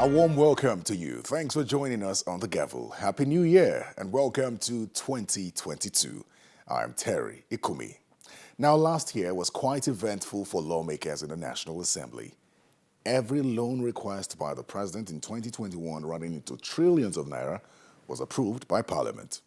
A warm welcome to you. Thanks for joining us on the Gavel. Happy New Year and welcome to 2022. I'm Terry Ikumi. Now, last year was quite eventful for lawmakers in the National Assembly. Every loan request by the President in 2021 running into trillions of naira was approved by Parliament.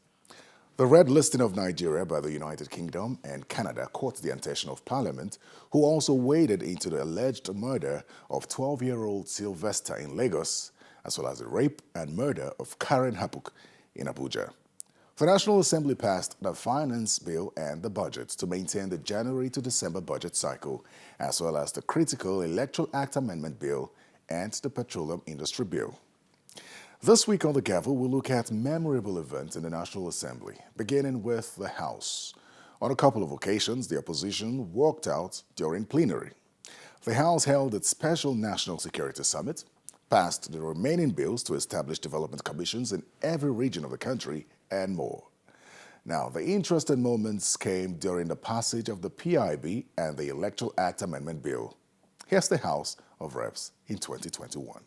The red listing of Nigeria by the United Kingdom and Canada caught the attention of Parliament, who also waded into the alleged murder of 12-year-old Sylvester in Lagos, as well as the rape and murder of Karen Hapuk in Abuja. The National Assembly passed the Finance Bill and the budget to maintain the January to December budget cycle, as well as the critical Electoral Act Amendment Bill and the Petroleum Industry Bill. This week on the Gavel, we'll look at memorable events in the National Assembly, beginning with the House. On a couple of occasions, the opposition walked out during plenary. The House held its special National Security Summit, passed the remaining bills to establish development commissions in every region of the country, and more. Now, the interesting moments came during the passage of the PIB and the Electoral Act Amendment Bill. Here's the House of Reps in 2021.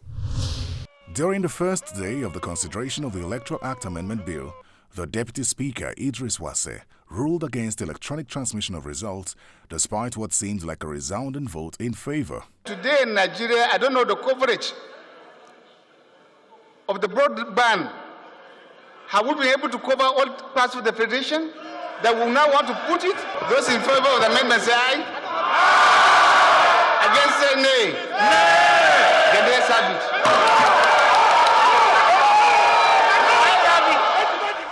During the first day of the consideration of the Electoral Act Amendment Bill, the Deputy Speaker, Idris Wase, ruled against electronic transmission of results despite what seemed like a resounding vote in favor. Today in Nigeria, I don't know the coverage of the broadband. Have we been able to cover all parts of the Federation that we now want to put it? Those in favor of the amendment say aye. Against say nay. Nay. The ayes have it.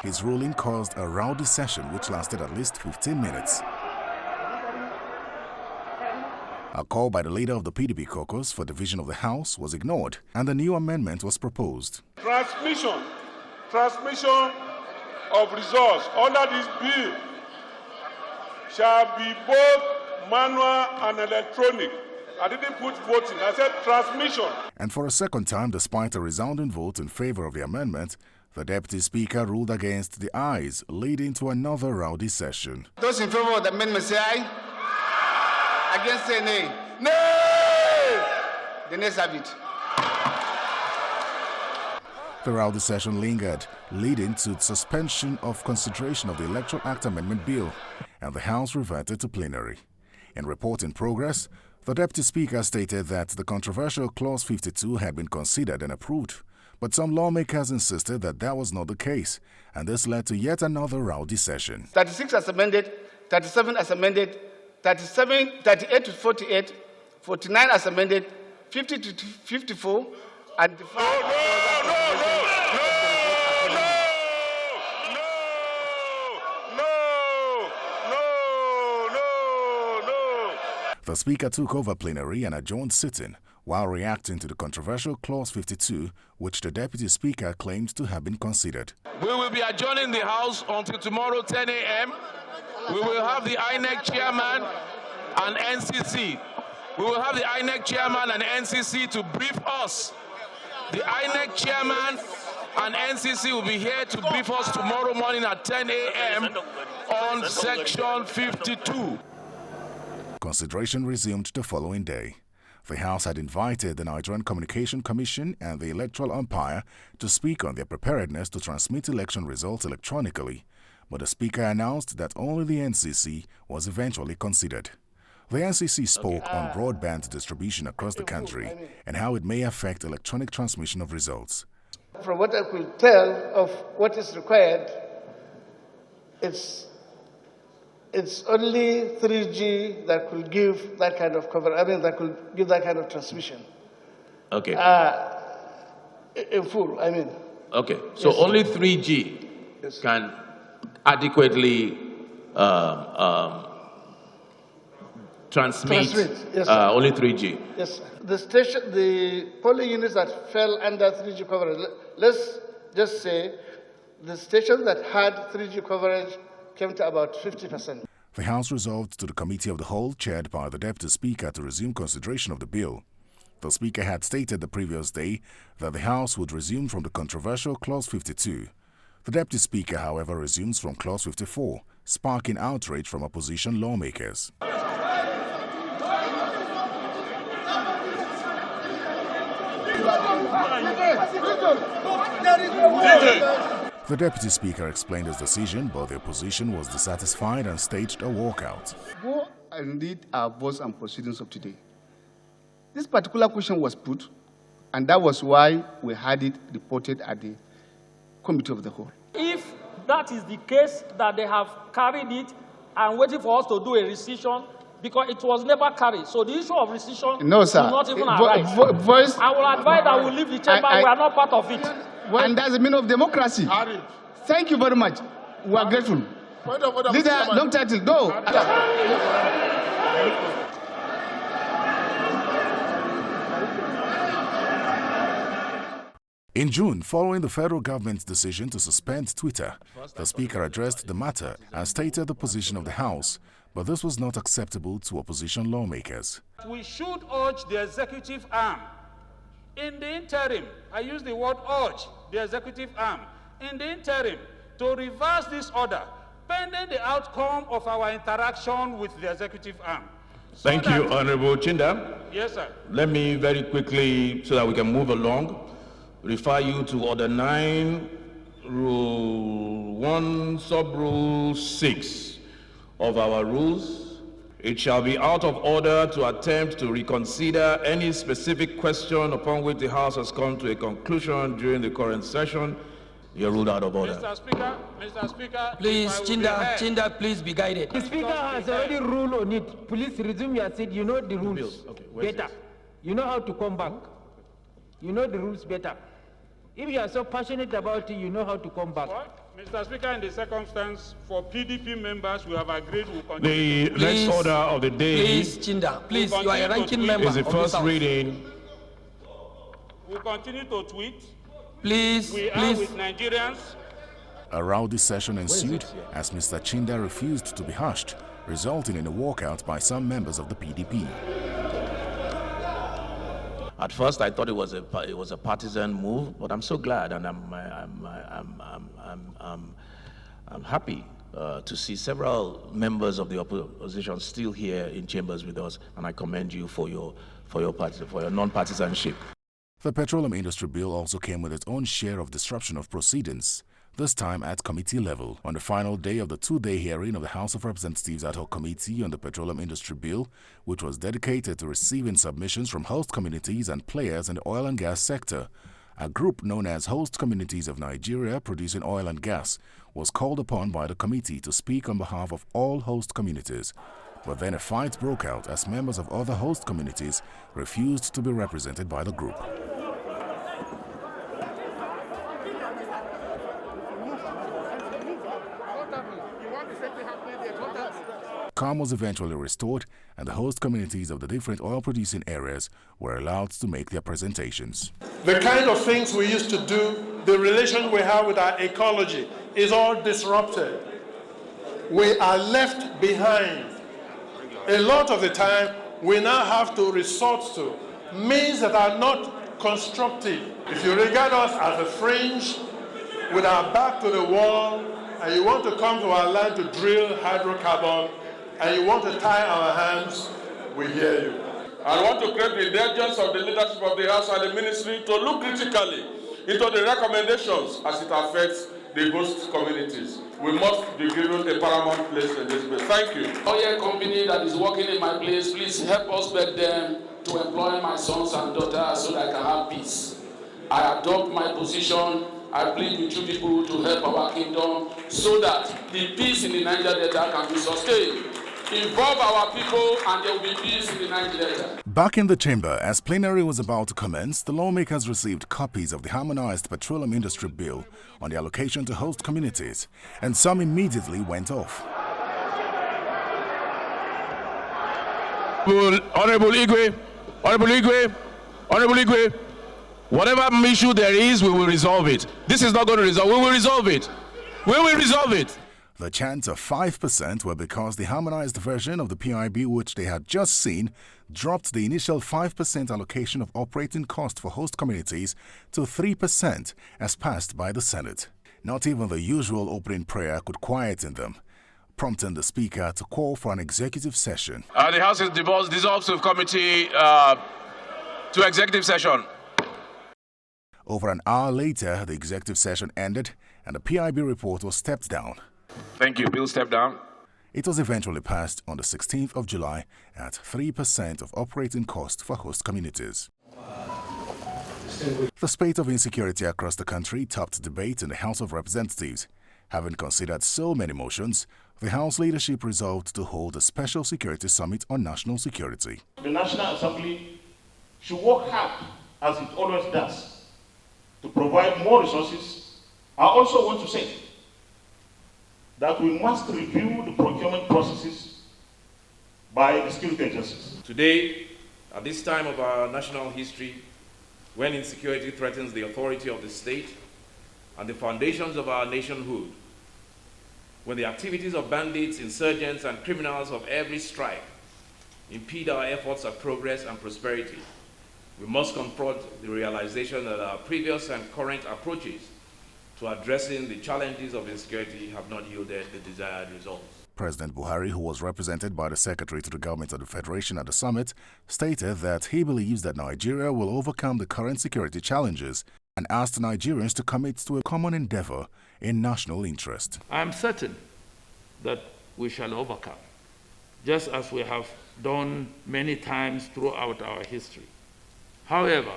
His ruling caused a rowdy session which lasted at least 15 minutes. A call by the leader of the PDP caucus for division of the House was ignored, and a new amendment was proposed. Transmission of results under this bill shall be both manual and electronic. I didn't put voting, I said transmission. And for a second time, despite a resounding vote in favor of the amendment, the Deputy Speaker ruled against the ayes, leading to another rowdy session. Those in favor of the amendment say aye. Against say nay. Nay! The ayes have it. The rowdy session lingered, leading to suspension of consideration of the Electoral Act Amendment Bill, and the House reverted to plenary. In report in progress, the Deputy Speaker stated that the controversial Clause 52 had been considered and approved, but some lawmakers insisted that that was not the case, and this led to yet another rowdy session. 36 as amended, 37 as amended, 38 to 48, 49 as amended, 50 to 54, and the The Speaker took over plenary and adjourned sitting while reacting to the controversial Clause 52, which the Deputy Speaker claimed to have been considered. We will be adjourning the House until tomorrow 10 a.m. We will have the INEC Chairman and NCC. We will have the INEC Chairman and NCC to brief us. The INEC Chairman and NCC will be here to brief us tomorrow morning at 10 a.m. on Section 52. Consideration resumed the following day. The House had invited the Nigerian Communication Commission and the Electoral Umpire to speak on their preparedness to transmit election results electronically, but the Speaker announced that only the NCC was eventually considered. The NCC spoke on broadband distribution across the country and how it may affect electronic transmission of results. From what I could tell of what is required, it's only 3G that could give that kind of cover. That could give that kind of transmission. Okay. In full, Okay, so yes, only 3G yes, can adequately transmit. Yes, only 3G. Yes, the polling units that fell under 3G coverage, let's just say the stations that had 3G coverage came to about 50%. The House resolved to the Committee of the Whole, chaired by the Deputy Speaker, to resume consideration of the bill. The Speaker had stated the previous day that the House would resume from the controversial Clause 52. The Deputy Speaker, however, resumes from Clause 54, sparking outrage from opposition lawmakers. The Deputy Speaker explained his decision, but the opposition was dissatisfied and staged a walkout. Go and read our votes and proceedings of today. This particular question was put, and that was why we had it reported at the Committee of the Whole. If that is the case, that they have carried it and waiting for us to do a rescission, because it was never carried. So the issue of rescission No, sir. will not even arise. Voice, I will advise that we leave the chamber. We are not part of it. and that's the meaning of democracy. Thank you very much. We are grateful. Leader, don't title, go. In June, following the federal government's decision to suspend Twitter, the Speaker addressed the matter and stated the position of the House, but this was not acceptable to opposition lawmakers. We should urge the executive arm, in the interim, I use the word urge, the executive arm, in the interim, to reverse this order, pending the outcome of our interaction with the executive arm. Thank you, Honorable Chinda. Yes, sir. Let me very quickly, so that we can move along, refer you to Order 9, Rule 1, Sub-Rule 6 of our rules. It shall be out of order to attempt to reconsider any specific question upon which the House has come to a conclusion during the current session. You're ruled out of order. Mr. Speaker, please, Chinda, please be guided. The Speaker has already ruled on it. Please resume your seat. You know the rules better. You know how to come back. You know the rules better. If you are so passionate about it, you know how to come back. What? Mr. Speaker, in the circumstance, for PDP members, we have agreed we'll continue. The next order of the day Please, Chinda, please, you are a ranking member is the of first this House. reading. We'll continue to tweet. Please, We please. are with Nigerians. A rowdy session ensued as Mr. Chinda refused to be hushed, resulting in a walkout by some members of the PDP. At first, I thought it was a partisan move, but I'm so glad, and I'm happy to see several members of the opposition still here in chambers with us, and I commend you for your non-partisanship. The Petroleum Industry Bill also came with its own share of disruption of proceedings, this time at committee level. On the final day of the two-day hearing of the House of Representatives ad hoc committee on the Petroleum Industry Bill, which was dedicated to receiving submissions from host communities and players in the oil and gas sector, a group known as Host Communities of Nigeria Producing Oil and Gas was called upon by the committee to speak on behalf of all host communities. But then a fight broke out as members of other host communities refused to be represented by the group. Calm was eventually restored, and the host communities of the different oil-producing areas were allowed to make their presentations. The kind of things we used to do, the relation we have with our ecology is all disrupted. We are left behind. A lot of the time, we now have to resort to means that are not constructive. If you regard us as a fringe with our back to the wall, and you want to come to our land to drill hydrocarbon, and you want to tie our hands, we hear you. I want to create the intelligence of the leadership of the House and the Ministry to look critically into the recommendations as it affects the host communities. We must be given a paramount place in this bill. Thank you. Oil company that is working in my place, please help us beg them to employ my sons and daughters so that I can have peace. I adopt my position. I plead with you people to help our kingdom so that the peace in the Niger Delta can be sustained. Involve our people and there will be peace in the Niger Delta. Back in the chamber, as plenary was about to commence, the lawmakers received copies of the harmonized Petroleum Industry Bill on the allocation to host communities, and some immediately went off. Honorable Igwe, whatever issue there is, we will resolve it. This is not going to resolve. We will resolve it. We will resolve it. The chants of 5% were because the harmonized version of the PIB, which they had just seen, dropped the initial 5% allocation of operating cost for host communities to 3% as passed by the Senate. Not even the usual opening prayer could quieten them, prompting the Speaker to call for an executive session. The House is dissolved to committee to executive session. Over an hour later, the executive session ended and the PIB report was stepped down. Thank you. Bill, step down. It was eventually passed on the 16th of July at 3% of operating cost for host communities. The spate of insecurity across the country topped debate in the House of Representatives. Having considered so many motions, the House leadership resolved to hold a special security summit on national security. The National Assembly should work hard, as it always does, to provide more resources. I also want to say that we must review the procurement processes by the security agencies. Today, at this time of our national history, when insecurity threatens the authority of the state and the foundations of our nationhood, when the activities of bandits, insurgents, and criminals of every stripe impede our efforts at progress and prosperity, we must confront the realization that our previous and current approaches to addressing the challenges of insecurity have not yielded the desired results. President Buhari, who was represented by the Secretary to the Government of the Federation at the summit, stated that he believes that Nigeria will overcome the current security challenges and asked Nigerians to commit to a common endeavor in national interest. I am certain that we shall overcome, just as we have done many times throughout our history. However,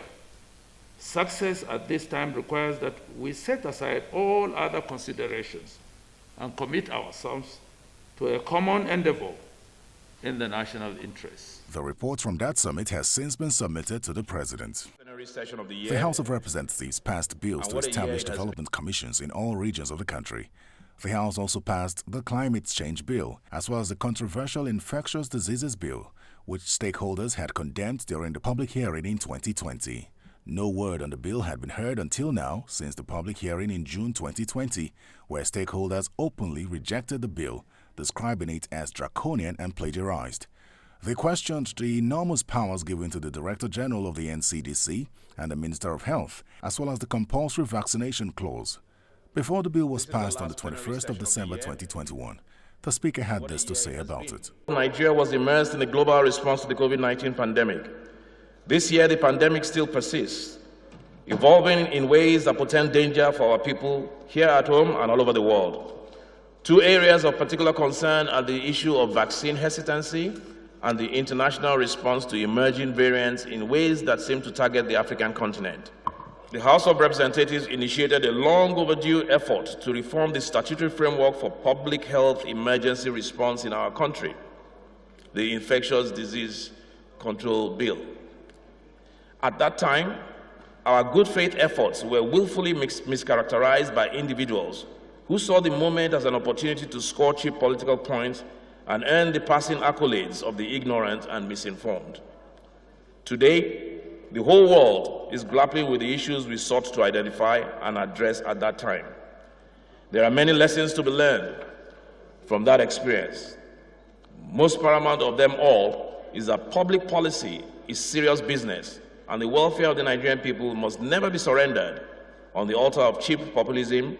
success at this time requires that we set aside all other considerations and commit ourselves to a common endeavor in the national interest. The report from that summit has since been submitted to the President. The House of Representatives passed bills to establish development commissions in all regions of the country. The House also passed the Climate Change Bill, as well as the controversial Infectious Diseases Bill, which stakeholders had condemned during the public hearing in 2020. No word on the bill had been heard until now, since the public hearing in June 2020, where stakeholders openly rejected the bill, describing it as draconian and plagiarized. They questioned the enormous powers given to the Director General of the NCDC and the Minister of Health, as well as the compulsory vaccination clause. Before the bill was passed on the 21st of December 2021, the Speaker had this to say about it. Nigeria was immersed in a global response to the COVID-19 pandemic. This year, the pandemic still persists, evolving in ways that portend danger for our people here at home and all over the world. Two areas of particular concern are the issue of vaccine hesitancy and the international response to emerging variants in ways that seem to target the African continent. The House of Representatives initiated a long overdue effort to reform the statutory framework for public health emergency response in our country, the Infectious Disease Control Bill. At that time, our good faith efforts were willfully mischaracterized by individuals who saw the moment as an opportunity to score cheap political points and earn the passing accolades of the ignorant and misinformed. Today, the whole world is grappling with the issues we sought to identify and address at that time. There are many lessons to be learned from that experience. Most paramount of them all is that public policy is serious business, and the welfare of the Nigerian people must never be surrendered on the altar of cheap populism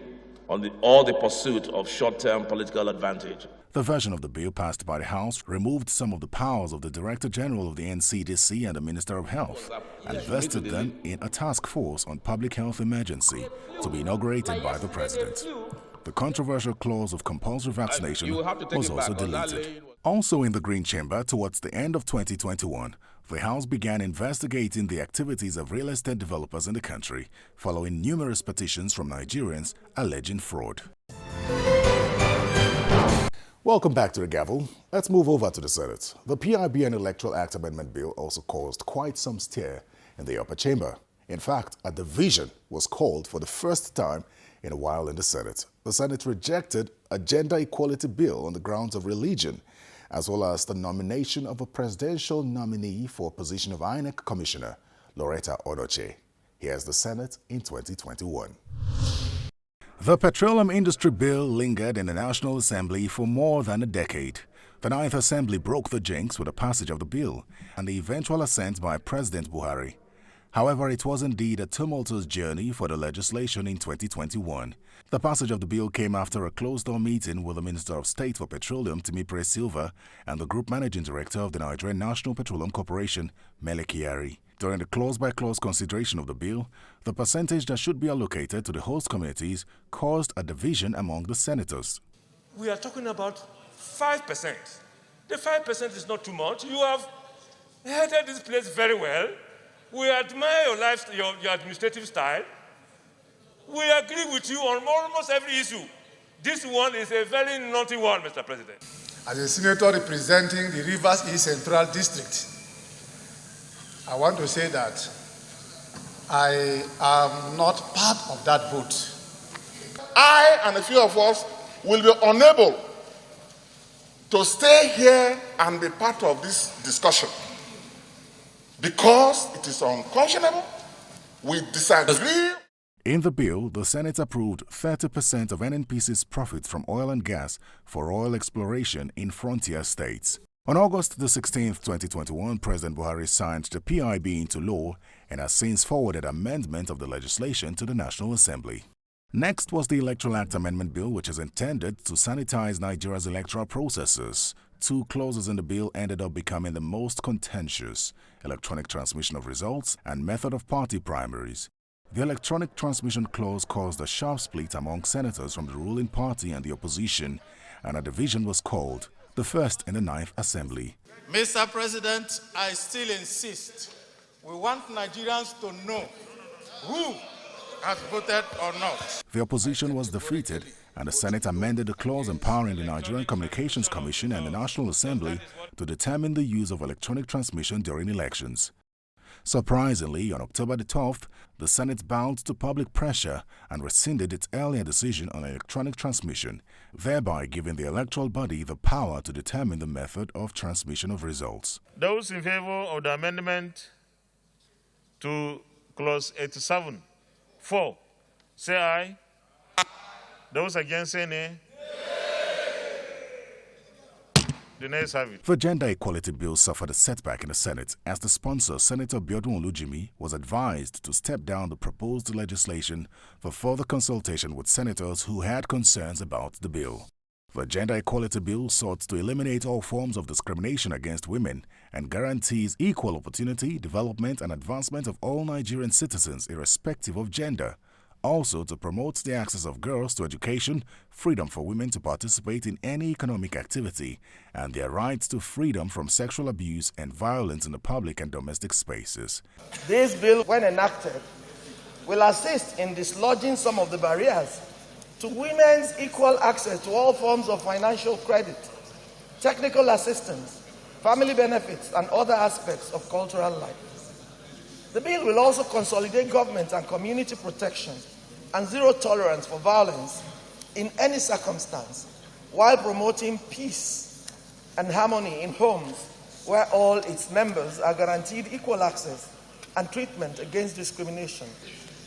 or the pursuit of short-term political advantage. The version of the bill passed by the House removed some of the powers of the Director General of the NCDC and the Minister of Health and vested them in a task force on public health emergency to be inaugurated by the President. The controversial clause of compulsory vaccination was also deleted. Also in the Green Chamber, towards the end of 2021, the House began investigating the activities of real estate developers in the country, following numerous petitions from Nigerians alleging fraud. Welcome back to the Gavel. Let's move over to the Senate. The PIB and Electoral Act Amendment Bill also caused quite some stir in the upper chamber. In fact, a division was called for the first time in a while in the Senate. The Senate rejected a gender equality bill on the grounds of religion, as well as the nomination of a presidential nominee for a position of INEC Commissioner, Loretta Onoche. Here's the Senate in 2021. The Petroleum Industry Bill lingered in the National Assembly for more than a decade. The Ninth Assembly broke the jinx with the passage of the bill and the eventual assent by President Buhari. However, it was indeed a tumultuous journey for the legislation in 2021. The passage of the bill came after a closed-door meeting with the Minister of State for Petroleum, Timipre Silva, and the Group Managing Director of the Nigerian National Petroleum Corporation, Mele Kyari. During the clause-by-clause consideration of the bill, the percentage that should be allocated to the host communities caused a division among the senators. We are talking about 5%. The 5% is not too much. You have headed this place very well. We admire your administrative style. We agree with you on almost every issue. This one is a very naughty one, Mr. President. As a senator representing the Rivers East Central District, I want to say that I am not part of that vote. I and a few of us will be unable to stay here and be part of this discussion because it is unconscionable. We disagree. In the bill, the Senate approved 30% of NNPC's profits from oil and gas for oil exploration in frontier states. On August the 16th, 2021, President Buhari signed the PIB into law and has since forwarded amendment of the legislation to the National Assembly. Next was the Electoral Act Amendment Bill, which is intended to sanitize Nigeria's electoral processes. Two clauses in the bill ended up becoming the most contentious: electronic transmission of results and method of party primaries. The electronic transmission clause caused a sharp split among senators from the ruling party and the opposition, and a division was called, the first in the 9th Assembly. Mr. President, I still insist. We want Nigerians to know who has voted or not. The opposition was defeated, and the Senate amended the clause empowering the Nigerian Communications Commission and the National Assembly to determine the use of electronic transmission during elections. Surprisingly, on October the 12th, the Senate bowed to public pressure and rescinded its earlier decision on electronic transmission, thereby giving the electoral body the power to determine the method of transmission of results. Those in favor of the amendment to clause 87(4), say aye. Those against, say nay. The nays have it. The Gender Equality Bill suffered a setback in the Senate as the sponsor, Senator Biodun Olujimi, was advised to step down the proposed legislation for further consultation with senators who had concerns about the bill. The Gender Equality Bill sought to eliminate all forms of discrimination against women and guarantees equal opportunity, development and advancement of all Nigerian citizens irrespective of gender. Also to promote the access of girls to education, freedom for women to participate in any economic activity, and their rights to freedom from sexual abuse and violence in the public and domestic spaces. This bill, when enacted, will assist in dislodging some of the barriers to women's equal access to all forms of financial credit, technical assistance, family benefits, and other aspects of cultural life. The bill will also consolidate government and community protection and zero tolerance for violence in any circumstance, while promoting peace and harmony in homes where all its members are guaranteed equal access and treatment against discrimination,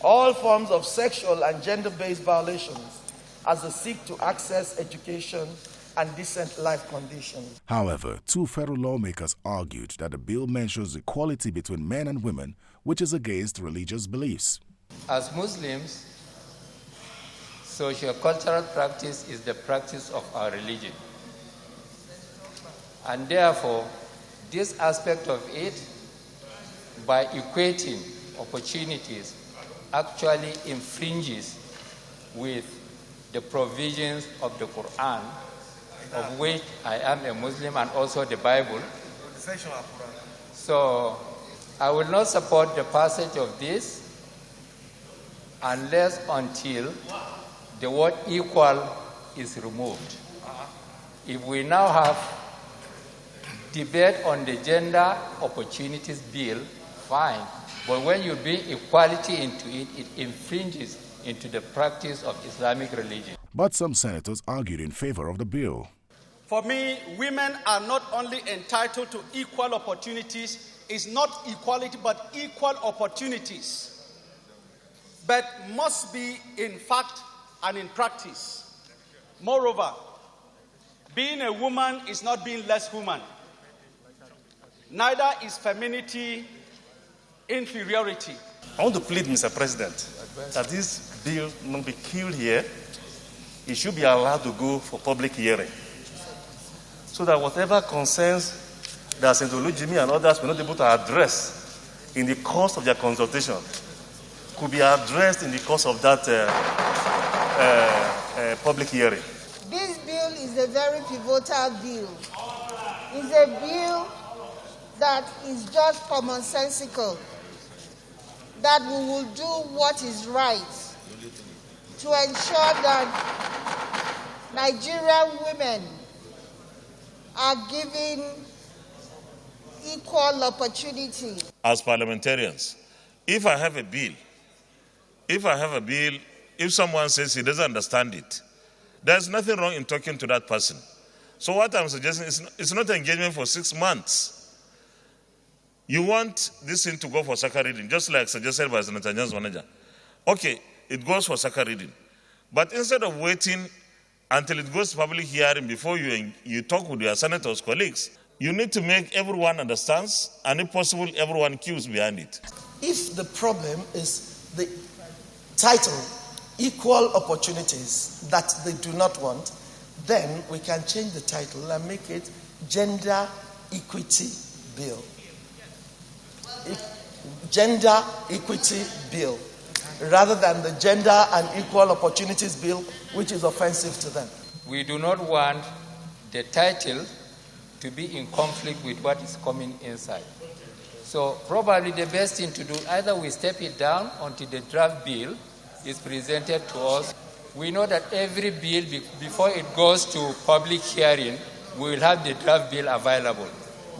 all forms of sexual and gender-based violations as they seek to access education and decent life conditions. However, two federal lawmakers argued that the bill mentions equality between men and women, which is against religious beliefs. As Muslims, socio-cultural practice is the practice of our religion. And therefore, this aspect of it, by equating opportunities, actually infringes with the provisions of the Quran, of which I am a Muslim, and also the Bible. So I will not support the passage of this unless until the word equal is removed. If we now have debate on the gender opportunities bill, fine. But when you bring equality into it, it infringes into the practice of Islamic religion. But some senators argued in favor of the bill. For me, women are not only entitled to equal opportunities, it's not equality, but equal opportunities, but must be in fact and in practice. Moreover, being a woman is not being less human. Neither is femininity inferiority. I want to plead, Mr. President, that this bill not be killed here. It should be allowed to go for public hearing, so that whatever concerns that Senator Olujimi and others were not able to address in the course of their consultation could be addressed in the course of that public hearing. This bill is a very pivotal bill. It's a bill that is just commonsensical, that we will do what is right to ensure that Nigerian women are given equal opportunity. As parliamentarians, if I have a bill, if someone says he doesn't understand it, there's nothing wrong in talking to that person. So what I'm suggesting is it's not engagement for 6 months. You want this thing to go for second reading, just like suggested by Senator James Manager. Okay, it goes for second reading. But instead of waiting until it goes to public hearing before you talk with your senators' colleagues, you need to make everyone understands, and if possible, everyone queues behind it. If the problem is the title, equal opportunities, that they do not want, then we can change the title and make it Gender Equity Bill. Gender Equity Bill, rather than the Gender and Equal Opportunities Bill, which is offensive to them. We do not want the title to be in conflict with what is coming inside. So probably the best thing to do, either we step it down until the draft bill is presented to us. We know that every bill, before it goes to public hearing, we will have the draft bill available.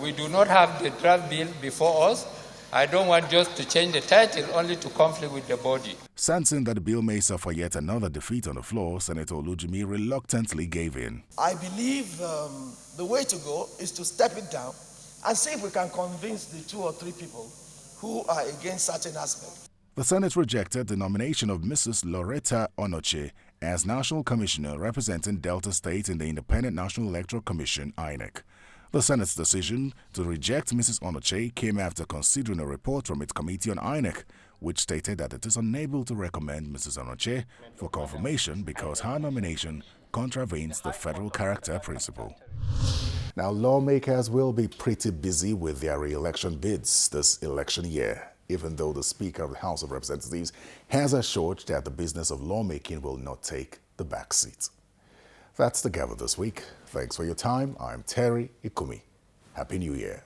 We do not have the draft bill before us. I don't want just to change the title only to conflict with the body. Sensing that the bill may suffer yet another defeat on the floor, Senator Olujimi reluctantly gave in. I believe the way to go is to step it down and see if we can convince the 2 or 3 people who are against certain aspects. The Senate rejected the nomination of Mrs. Loretta Onoche as National Commissioner representing Delta State in the Independent National Electoral Commission, INEC. The Senate's decision to reject Mrs. Onoche came after considering a report from its Committee on INEC, which stated that it is unable to recommend Mrs. Onoche for confirmation because her nomination contravenes the federal character principle. Now, lawmakers will be pretty busy with their re-election bids this election year, even though the Speaker of the House of Representatives has assured that the business of lawmaking will not take the back seat. That's the Gavel this week. Thanks for your time. I'm Terry Ikumi. Happy New Year.